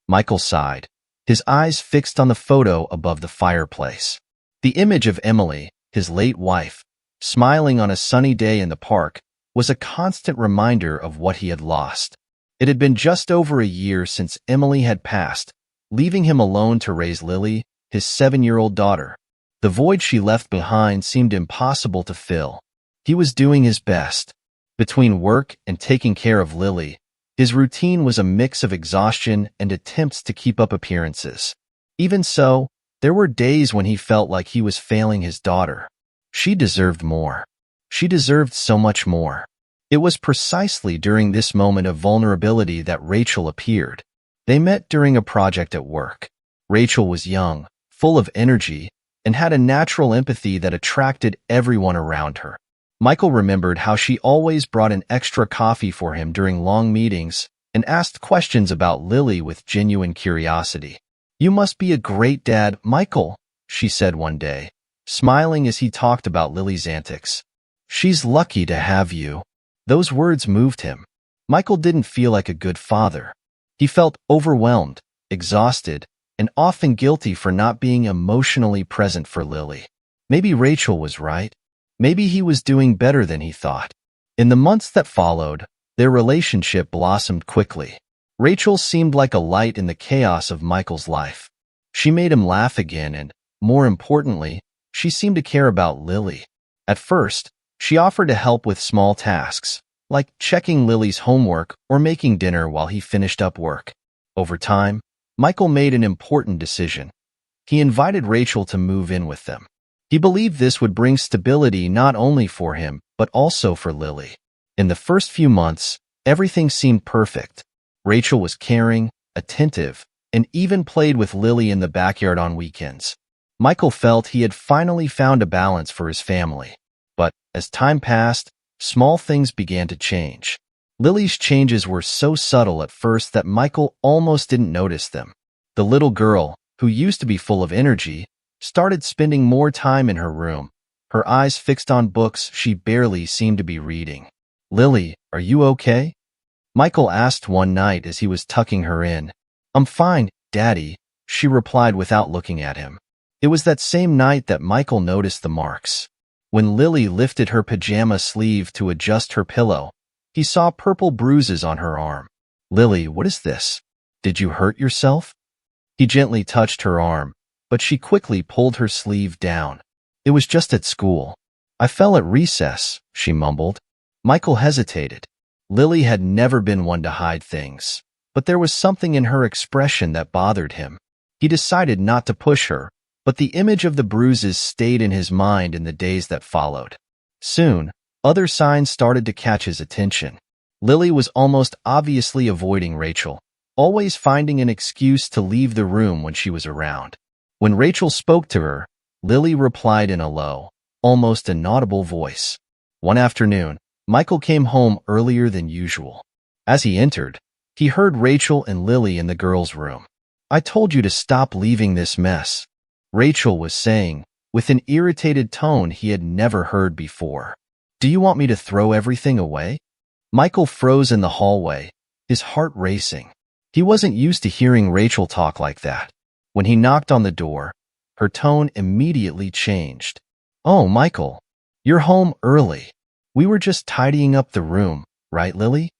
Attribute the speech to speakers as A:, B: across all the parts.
A: Michael sighed, his eyes fixed on the photo above the fireplace. The image of Emily, his late wife, smiling on a sunny day in the park, was a constant reminder of what he had lost. It had been just over a year since Emily had passed, leaving him alone to raise Lily, his 7-year-old daughter. The void she left behind seemed impossible to fill. He was doing his best. Between work and taking care of Lily, his routine was a mix of exhaustion and attempts to keep up appearances. Even so, there were days when he felt like he was failing his daughter. She deserved more. She deserved so much more. It was precisely during this moment of vulnerability that Rachel appeared. They met during a project at work. Rachel was young, full of energy, and had a natural empathy that attracted everyone around her. Michael remembered how she always brought an extra coffee for him during long meetings and asked questions about Lily with genuine curiosity. "You must be a great dad, Michael," she said one day, smiling as he talked about Lily's antics. "She's lucky to have you." Those words moved him. Michael didn't feel like a good father. He felt overwhelmed, exhausted, and often guilty for not being emotionally present for Lily. Maybe Rachel was right. Maybe he was doing better than he thought. In the months that followed, their relationship blossomed quickly. Rachel seemed like a light in the chaos of Michael's life. She made him laugh again and, more importantly, she seemed to care about Lily. At first, she offered to help with small tasks, like checking Lily's homework or making dinner while he finished up work. Over time, Michael made an important decision. He invited Rachel to move in with them. He believed this would bring stability not only for him, but also for Lily. In the first few months, everything seemed perfect. Rachel was caring, attentive, and even played with Lily in the backyard on weekends. Michael felt he had finally found a balance for his family. But as time passed, small things began to change. Lily's changes were so subtle at first that Michael almost didn't notice them. The little girl, who used to be full of energy, started spending more time in her room, her eyes fixed on books she barely seemed to be reading. "Lily, are you okay?" Michael asked one night as he was tucking her in. "I'm fine, Daddy," she replied without looking at him. It was that same night that Michael noticed the marks. When Lily lifted her pajama sleeve to adjust her pillow, he saw purple bruises on her arm. "Lily, what is this? Did you hurt yourself?" He gently touched her arm, but she quickly pulled her sleeve down. "It was just at school. I fell at recess," she mumbled. Michael hesitated. Lily had never been one to hide things, but there was something in her expression that bothered him. He decided not to push her, but the image of the bruises stayed in his mind in the days that followed. Soon, other signs started to catch his attention. Lily was almost obviously avoiding Rachel, always finding an excuse to leave the room when she was around. When Rachel spoke to her, Lily replied in a low, almost inaudible voice. One afternoon, Michael came home earlier than usual. As he entered, he heard Rachel and Lily in the girls' room. "I told you to stop leaving this mess," Rachel was saying, with an irritated tone he had never heard before. "Do you want me to throw everything away?" Michael froze in the hallway, his heart racing. He wasn't used to hearing Rachel talk like that. When he knocked on the door, her tone immediately changed. "Oh, Michael, you're home early. We were just tidying up the room, right, Lily?"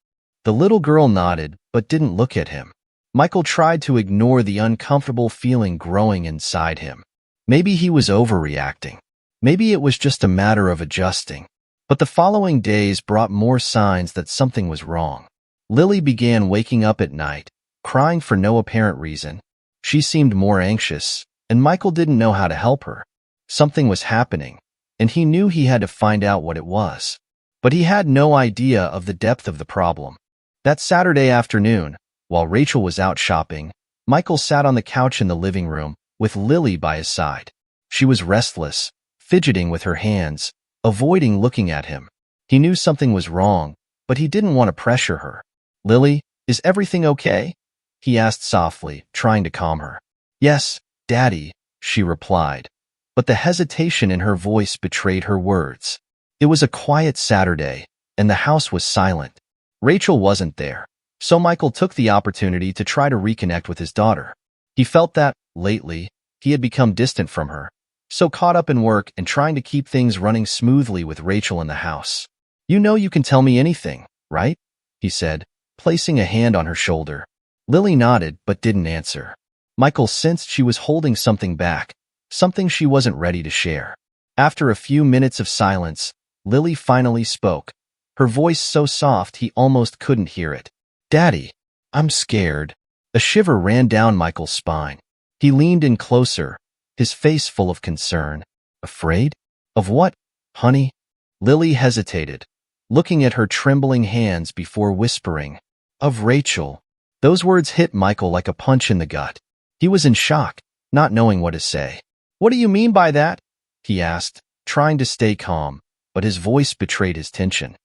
A: The little girl nodded, but didn't look at him. Michael tried to ignore the uncomfortable feeling growing inside him. Maybe he was overreacting. Maybe it was just a matter of adjusting. But the following days brought more signs that something was wrong. Lily began waking up at night, crying for no apparent reason. She seemed more anxious, and Michael didn't know how to help her. Something was happening, and he knew he had to find out what it was. But he had no idea of the depth of the problem. That Saturday afternoon, while Rachel was out shopping, Michael sat on the couch in the living room, with Lily by his side. She was restless, fidgeting with her hands, avoiding looking at him. He knew something was wrong, but he didn't want to pressure her. "Lily, is everything okay?" he asked softly, trying to calm her. "Yes, Daddy," she replied, but the hesitation in her voice betrayed her words. It was a quiet Saturday, and the house was silent. Rachel wasn't there. So Michael took the opportunity to try to reconnect with his daughter. He felt that, lately, he had become distant from her, so caught up in work and trying to keep things running smoothly with Rachel in the house. "You know you can tell me anything, right?" he said, placing a hand on her shoulder. Lily nodded but didn't answer. Michael sensed she was holding something back, something she wasn't ready to share. After a few minutes of silence, Lily finally spoke, her voice so soft he almost couldn't hear it. "Daddy, I'm scared." A shiver ran down Michael's spine. He leaned in closer, his face full of concern. "Afraid? Of what, honey?" Lily hesitated, looking at her trembling hands before whispering, "Of Rachel." Those words hit Michael like a punch in the gut. He was in shock, not knowing what to say. "What do you mean by that?" he asked, trying to stay calm, but his voice betrayed his tension.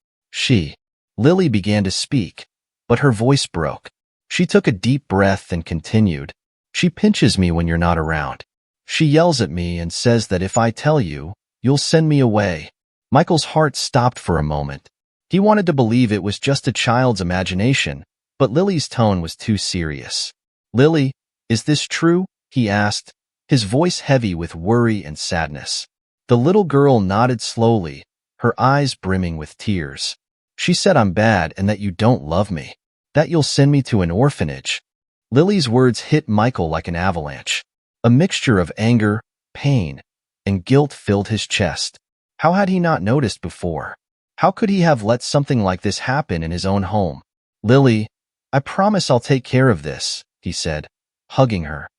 A: Lily began to speak, but her voice broke. She took a deep breath and continued. "She pinches me when you're not around. She yells at me and says that if I tell you, you'll send me away." Michael's heart stopped for a moment. He wanted to believe it was just a child's imagination, but Lily's tone was too serious. "Lily, is this true?" he asked, his voice heavy with worry and sadness. The little girl nodded slowly, her eyes brimming with tears. "She said I'm bad and that you don't love me, that you'll send me to an orphanage." Lily's words hit Michael like an avalanche. A mixture of anger, pain, and guilt filled his chest. How had he not noticed before? How could he have let something like this happen in his own home? "Lily, I promise I'll take care of this," he said, hugging her.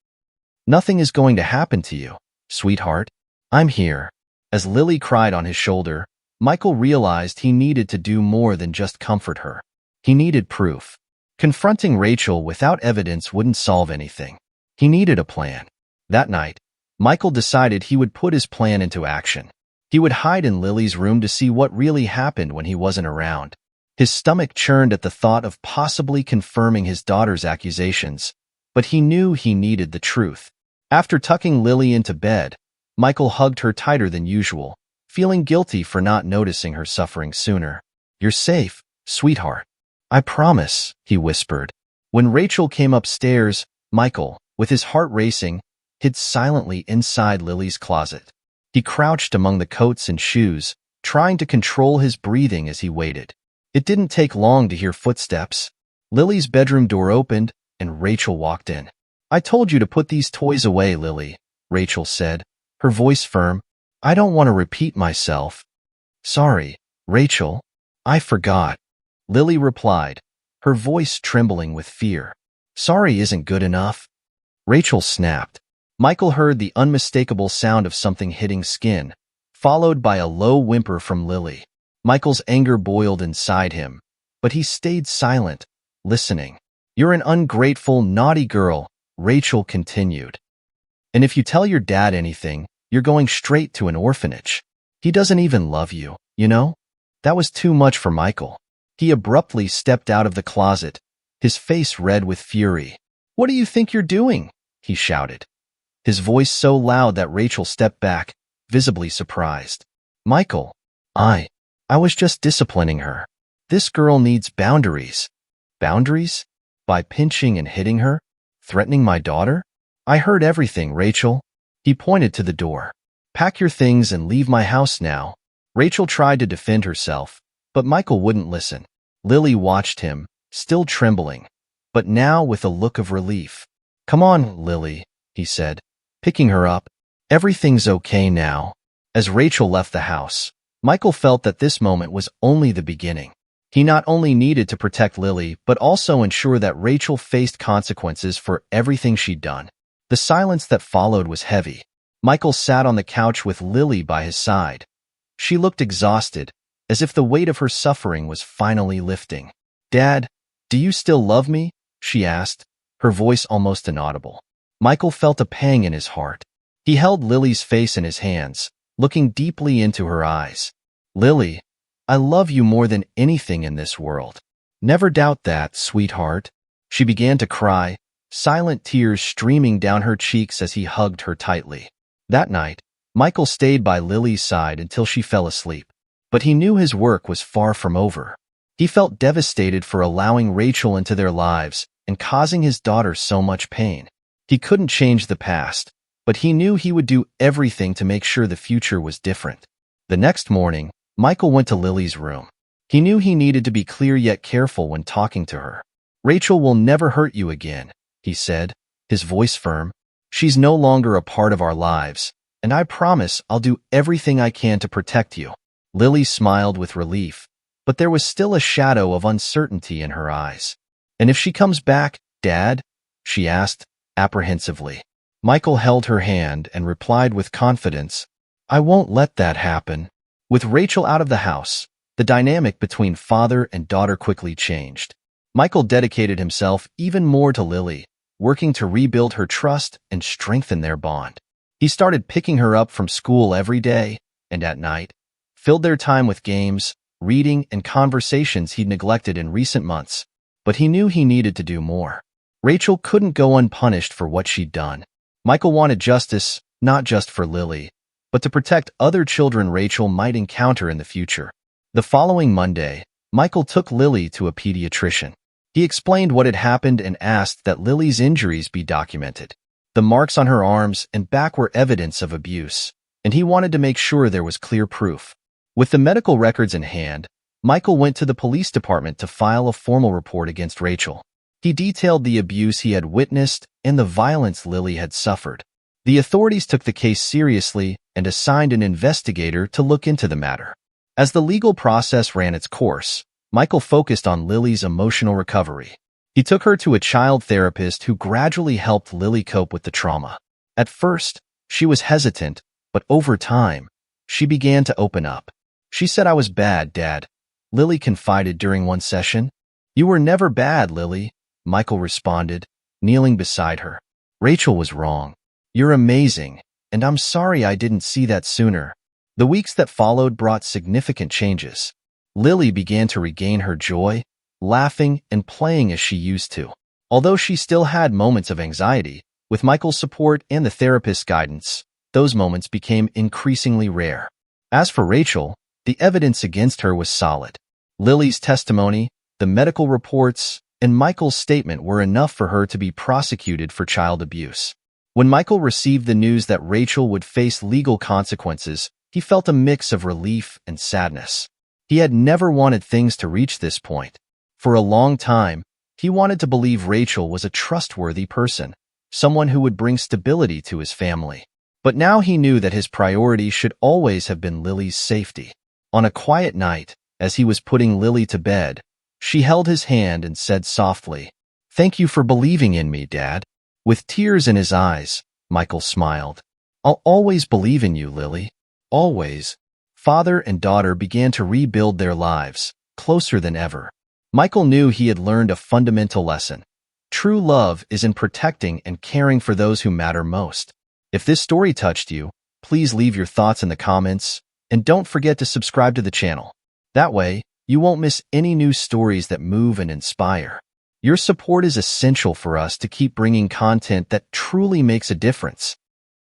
A: "Nothing is going to happen to you, sweetheart. I'm here." As Lily cried on his shoulder, Michael realized he needed to do more than just comfort her. He needed proof. Confronting Rachel without evidence wouldn't solve anything. He needed a plan. That night, Michael decided he would put his plan into action. He would hide in Lily's room to see what really happened when he wasn't around. His stomach churned at the thought of possibly confirming his daughter's accusations, but he knew he needed the truth. After tucking Lily into bed, Michael hugged her tighter than usual, feeling guilty for not noticing her suffering sooner. "You're safe, sweetheart. I promise," he whispered. When Rachel came upstairs, Michael, with his heart racing, hid silently inside Lily's closet. He crouched among the coats and shoes, trying to control his breathing as he waited. It didn't take long to hear footsteps. Lily's bedroom door opened, and Rachel walked in. "I told you to put these toys away, Lily," Rachel said, her voice firm. "I don't want to repeat myself." "Sorry, Rachel. I forgot," Lily replied, her voice trembling with fear. "Sorry isn't good enough," Rachel snapped. Michael heard the unmistakable sound of something hitting skin, followed by a low whimper from Lily. Michael's anger boiled inside him, but he stayed silent, listening. "You're an ungrateful, naughty girl," Rachel continued. "And if you tell your dad anything, you're going straight to an orphanage. He doesn't even love you, you know?" That was too much for Michael. He abruptly stepped out of the closet, his face red with fury. "What do you think you're doing?" he shouted, his voice so loud that Rachel stepped back, visibly surprised. "Michael, I was just disciplining her. This girl needs boundaries." "Boundaries? By pinching and hitting her? Threatening my daughter?" "I heard everything, Rachel." He pointed to the door. "Pack your things and leave my house now." Rachel tried to defend herself, but Michael wouldn't listen. Lily watched him, still trembling, but now with a look of relief. "Come on, Lily," he said, picking her up. "Everything's okay now." As Rachel left the house, Michael felt that this moment was only the beginning. He not only needed to protect Lily, but also ensure that Rachel faced consequences for everything she'd done. The silence that followed was heavy. Michael sat on the couch with Lily by his side. She looked exhausted, as if the weight of her suffering was finally lifting. "Dad, do you still love me?" she asked, her voice almost inaudible. Michael felt a pang in his heart. He held Lily's face in his hands, looking deeply into her eyes. "Lily, I love you more than anything in this world. Never doubt that, sweetheart." She began to cry, silent tears streaming down her cheeks as he hugged her tightly. That night, Michael stayed by Lily's side until she fell asleep. But he knew his work was far from over. He felt devastated for allowing Rachel into their lives and causing his daughter so much pain. He couldn't change the past, but he knew he would do everything to make sure the future was different. The next morning, Michael went to Lily's room. He knew he needed to be clear yet careful when talking to her. "Rachel will never hurt you again," he said, his voice firm. "She's no longer a part of our lives, and I promise I'll do everything I can to protect you." Lily smiled with relief, but there was still a shadow of uncertainty in her eyes. "And if she comes back, Dad?" she asked, apprehensively. Michael held her hand and replied with confidence, "I won't let that happen." With Rachel out of the house, the dynamic between father and daughter quickly changed. Michael dedicated himself even more to Lily, working to rebuild her trust and strengthen their bond. He started picking her up from school every day, and at night, filled their time with games, reading, and conversations he'd neglected in recent months. But he knew he needed to do more. Rachel couldn't go unpunished for what she'd done. Michael wanted justice, not just for Lily, but to protect other children Rachel might encounter in the future. The following Monday, Michael took Lily to a pediatrician. He explained what had happened and asked that Lily's injuries be documented. The marks on her arms and back were evidence of abuse, and he wanted to make sure there was clear proof. With the medical records in hand, Michael went to the police department to file a formal report against Rachel. He detailed the abuse he had witnessed and the violence Lily had suffered. The authorities took the case seriously and assigned an investigator to look into the matter. As the legal process ran its course, Michael focused on Lily's emotional recovery. He took her to a child therapist who gradually helped Lily cope with the trauma. At first, she was hesitant, but over time, she began to open up. "She said I was bad, Dad," Lily confided during one session. "You were never bad, Lily," Michael responded, kneeling beside her. "Rachel was wrong. You're amazing, and I'm sorry I didn't see that sooner." The weeks that followed brought significant changes. Lily began to regain her joy, laughing and playing as she used to. Although she still had moments of anxiety, with Michael's support and the therapist's guidance, those moments became increasingly rare. As for Rachel, the evidence against her was solid. Lily's testimony, the medical reports, and Michael's statement were enough for her to be prosecuted for child abuse. When Michael received the news that Rachel would face legal consequences, he felt a mix of relief and sadness. He had never wanted things to reach this point. For a long time, he wanted to believe Rachel was a trustworthy person, someone who would bring stability to his family. But now he knew that his priority should always have been Lily's safety. On a quiet night, as he was putting Lily to bed, she held his hand and said softly, "Thank you for believing in me, Dad." With tears in his eyes, Michael smiled. "I'll always believe in you, Lily. Always." Father and daughter began to rebuild their lives, closer than ever. Michael knew he had learned a fundamental lesson. True love is in protecting and caring for those who matter most. If this story touched you, please leave your thoughts in the comments, and don't forget to subscribe to the channel. That way, you won't miss any new stories that move and inspire. Your support is essential for us to keep bringing content that truly makes a difference.